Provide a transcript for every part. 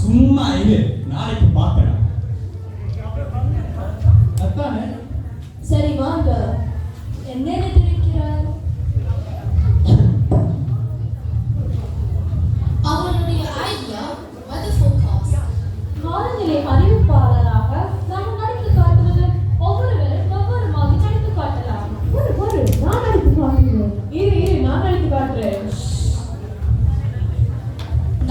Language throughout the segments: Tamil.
சும்மா இரு, நாளைக்கு பார்க்கலாம். அத்தானே சரி வாங்க. என்ன நினைக்கிறார்? அவருடைய ஐடியா weather forecast. காலநிலை அறிவிப்பாளராக நாம் நடித்து காட்டுவது ஒவ்வொருவரும் ஒவ்வொரு மாதிரி நடித்து காட்டலாம். ஒரு நான் நடித்து காட்டுகிறேன். இரு நான் நடித்து காட்டுறேன்.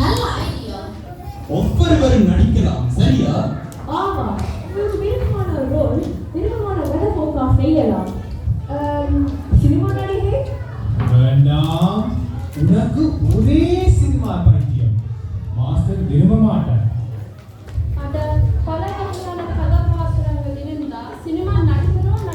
நல்ல ஐடியா. ஒவ்வொருவரும் நடிக்கலாம், சரியா? ஆமா, உங்களுக்கு விருப்பமான ரோல், விருப்பமான weather forecast செய்யலாம். சினிமா நடிகை வேண்டாம். உனக்கு ஒரே சினிமா பைத்தியம். மாஸ்டர் விரும்ப மாட்டார். அந்த பல வகையான கதாபாத்திரங்கள் இருந்தா சினிமா நடிகரும்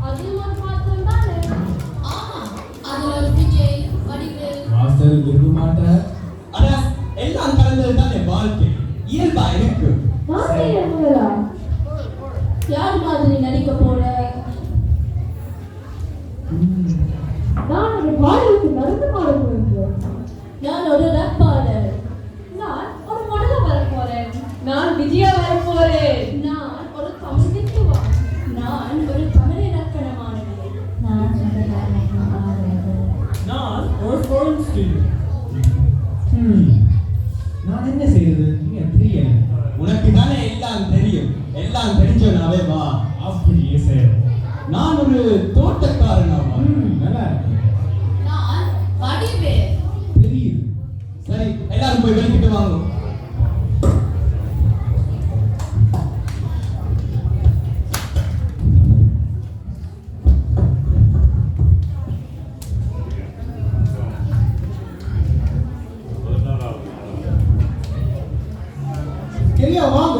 அதுவும் ஒரு பாத்திரம் தானே. ஆமா, அது ஒரு விஜய் வடிவேல். மாஸ்டர் விரும்ப மாட்டார். ஆனா எல்லாம் கலந்தது தானே வாழ்க்கை, இயல்பா இருக்கு. யார் மாதிரி நடிக்க போற? நான் ஒரு பாடலுக்கு நடந்து பாட போகிறேன். நான் ஒரு ரப் பாடல். நான் ஒரு மாடலா வர போறேன். நான் விஜயா வர போறேன். நான் ஒரு கம்யூனிட்டிவா. நான் ஒரு தமிழ் இலக்கணமானவன். நான் ஒரு ஃபோன் ஸ்டூடியோ. நான் என்ன செய்யறது? நீங்க தெரியல. உனக்கு தானே எல்லாம் தெரியும். எல்லாம் தெரிஞ்சவனாவே வா. அப்படியே செய்யறோம். நான் ஒரு தோட்டக்காரனாவா? நல்லா இருக்கு. நான் வடிவேல். தெரியுது. சரி, எல்லாரும் போய் வெளிக்கிட்டு வாங்க. சரியா வாங்க.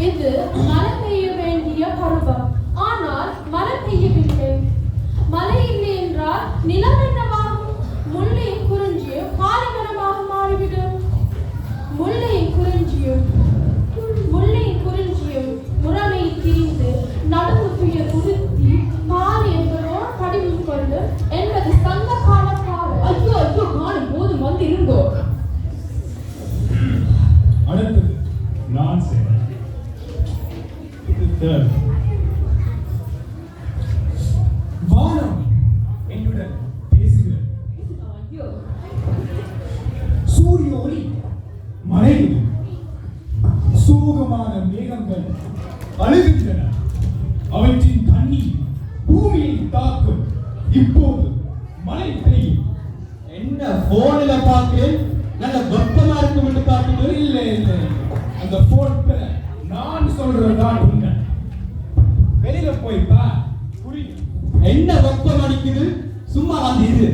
இது மழை பெய்ய வேண்டிய பருவம். ஆனால் மழை பெய்யவில்லை. மழை இல்லை என்றால் நிலம் என்னவாகும்? முள்ளையும் குறிஞ்சியும் பாலைவனமாக மாறிவிடும். முள்ளையும் குறிஞ்சியும் முரணை திரிந்து நடுவு துயர் உறுத்தி பால் என்பதோடு படிவு கொண்டு என்பது சங்க கால பாடல். ஐயோ காணும் போது வந்து இருந்தோ. அடுத்தது நான் செய்றேன். வானம் என்னுடன் பேசுகிறது. சூரிய ஒளி மறைகிறது. சோகமான மேகங்கள் அழுகின்றன. அவற்றின் கண்ணீர் பூமியை தாக்கும். இப்போது மழை பெய்யும். என்ன போன்ல பார்க்கிறேன், நல்ல வெப்பமா இருக்கும் என்று காட்டுது. இல்லை அந்த போன் நான் சொல்றதுதான் உண்மை. வெளியில போய் பா, புரியும். என்ன வெப்பம் அடிக்குது, சும்மா வந்து இரு.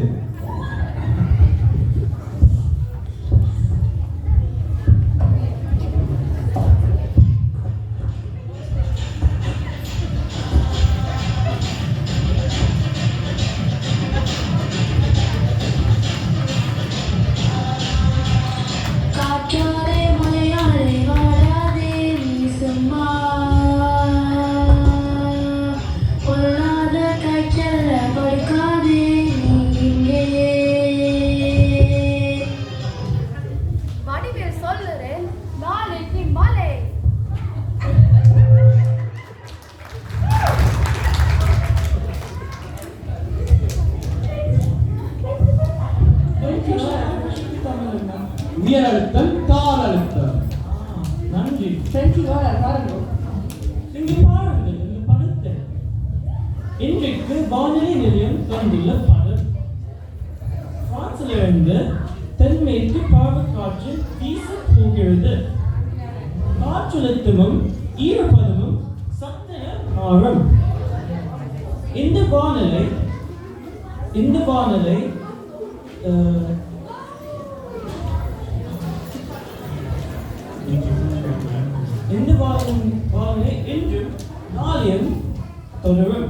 காற்றாலே மழையாலே வாழாதே நீ சும்மா. பொல்லாத கைச்சல்ல கொடுக்காதே நீ இங்கே உயர் அழுத்தம், தாழ் அழுத்தம். நன்றி. பாருங்க. இங்கு பாருங்கள் இந்த படத்தை. இன்றைக்கு வானிலை நிலையம் தந்துள்ள படம். பிரான்சிலிருந்து தென்மேற்கு பருவக்காற்று வீசப் போகிறது. காற்றழுத்தமும் ஈரப்பதமும் சட்டென மாறும். இந்த வானிலை இன்றும் நாளையும் தொடரும்.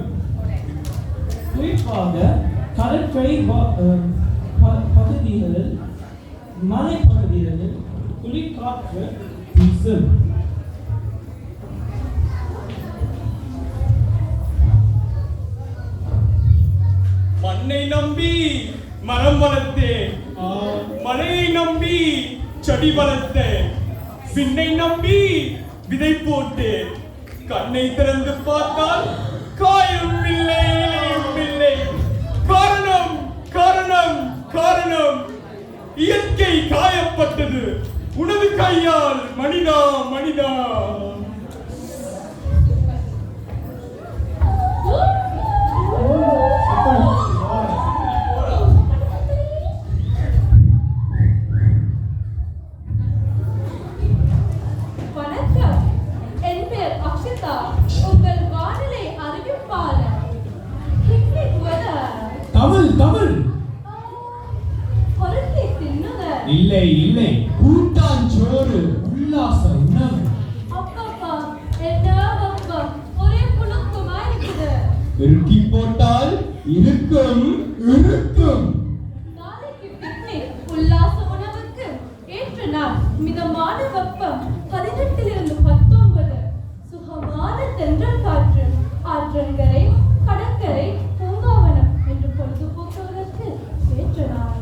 குறிப்பாக கடற்கரை பகுதிகளில் மலைப்பகுதிகளில் குளிர்காற்று வீசும். மண்ணை நம்பி மரம் வளர்த்தேன், மழையை நம்பி செடி வளர்த்தேன், விண்ணை நம்பி விதை போட்டேன். கண்ணை திறந்து பார்த்தால் காயும் இல்லை, இலையும் இல்லை. காரணம் காரணம் காரணம் இயற்கை காயப்பட்டது உனது கையால். மனிதா மனிதா, வணக்கம், என் பெயர் அக்ஷிதா, உங்கள் வானிலை அறிவிப்பாளர். தமிழ் தமிழ் பொருட்களை தின்னுங்க. இல்லை இல்லை, கூட்டாஞ்சோறு, உல்லாச உணவு. அப்பப்பா, என்ன வெப்பம், ஒரே புழுக்கமா இருக்குது. இறுக்கி போட்டால் இருக்கும் இருக்கும். நாளைக்கு பிக்னிக், உல்லாச உணவுக்கு ஏற்ற நாள். மிதமான வெப்பம், 18 to 19. சுகமான தென்றல் காற்று, ஆற்றங்கரை, கடற்கரை, பூங்காவனம் என்று பொழுதுபோக்குவதற்கு ஏற்ற நாள்.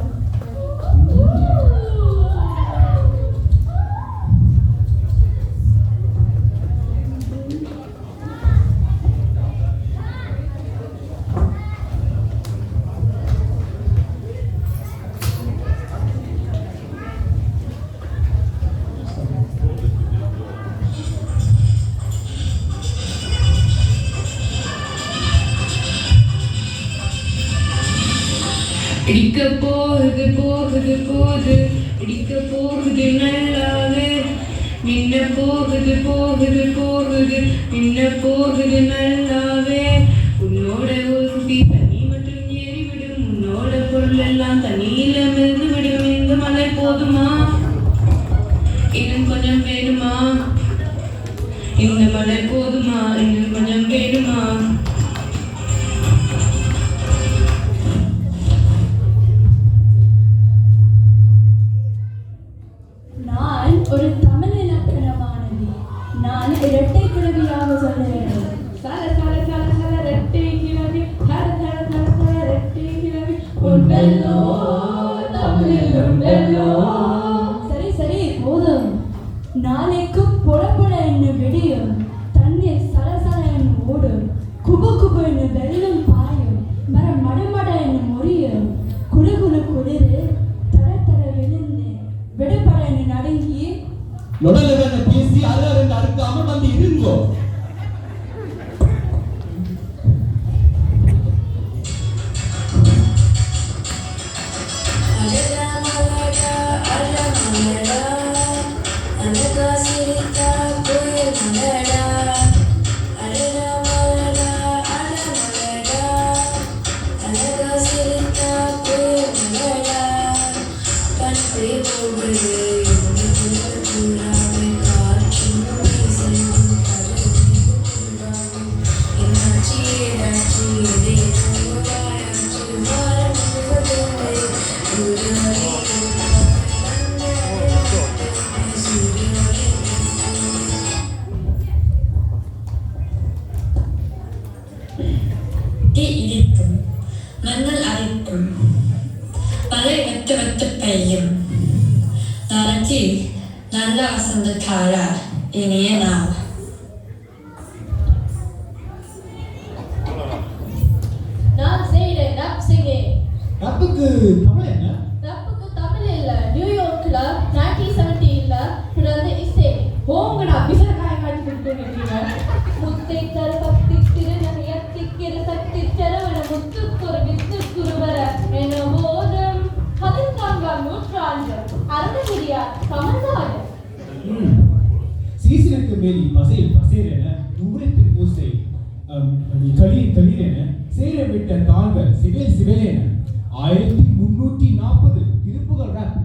இடிக்க போகுது போகுது போகுது, இடிக்க போகுது நல்லாவே. மின்ன போகுது போகுது போகுது, மின்ன போகுது நல்லாவே. உன்னோட ஒரு குட்டி தண்ணி மட்டும் ஏறிவிடும், உன்னோட பொருள் எல்லாம் தண்ணியில மிதந்து விடும். இந்த மலை போதுமா, இன்னும் கொஞ்சம் வேணுமா? இந்த மலை போதுமா, இன்னும் கொஞ்சம் வேணுமா? நான் ஒரு தமிழ் இலக்கண மாணவி. நான் இரட்டை கிழவியாக சொல்லுகிறேன். சல சல சல சல இரட்டை கிழவி, தர தர தர தர இரட்டை கிழவி. உண்டல்லோ தமிழில் உண்டல்லோ. சரி சரி போதும். நாளைக்கும் பொட பொட என்ன விடியும், தண்ணீர் சல சல என்ன ஓடும், குபு குபு என்ன வெள்ளம் பாயும், மரம் மடமட என்ன முறியும், குளு குளு குளிரு தர தர விழுந்து விடுபட என்ன நடுங்கி. நொடலுடன் பேசி அருள் அடுக்காம வந்து இருங்கோ. இடிக்கும் மண்ணல் அரைக்கும் மழை வெட்டு வெட்டு பெய்யும். நாளைக்கு நல்ல வசந்த கால இனிய நாள். நான் செய்கிறேன் ரப் சிங்கே. ரப்புக்கு தமிழ் என்ன? ரப்புக்கு தமிழ் இல்ல. நியூயார்க்ல முத்துக்குரு வித்துக்குருவர என போதும் 14ஆம் நூற்றாண்டு அருணகிரியார் சமந்தாடு. சீசனுக்கு மேலி பசையில் பசையென தூரத்தின் ஓசை களிர் களிரென சேர விட்ட தாங்கள் சிவேல் சிவேலென 1340 திருப்புகழ் ராப்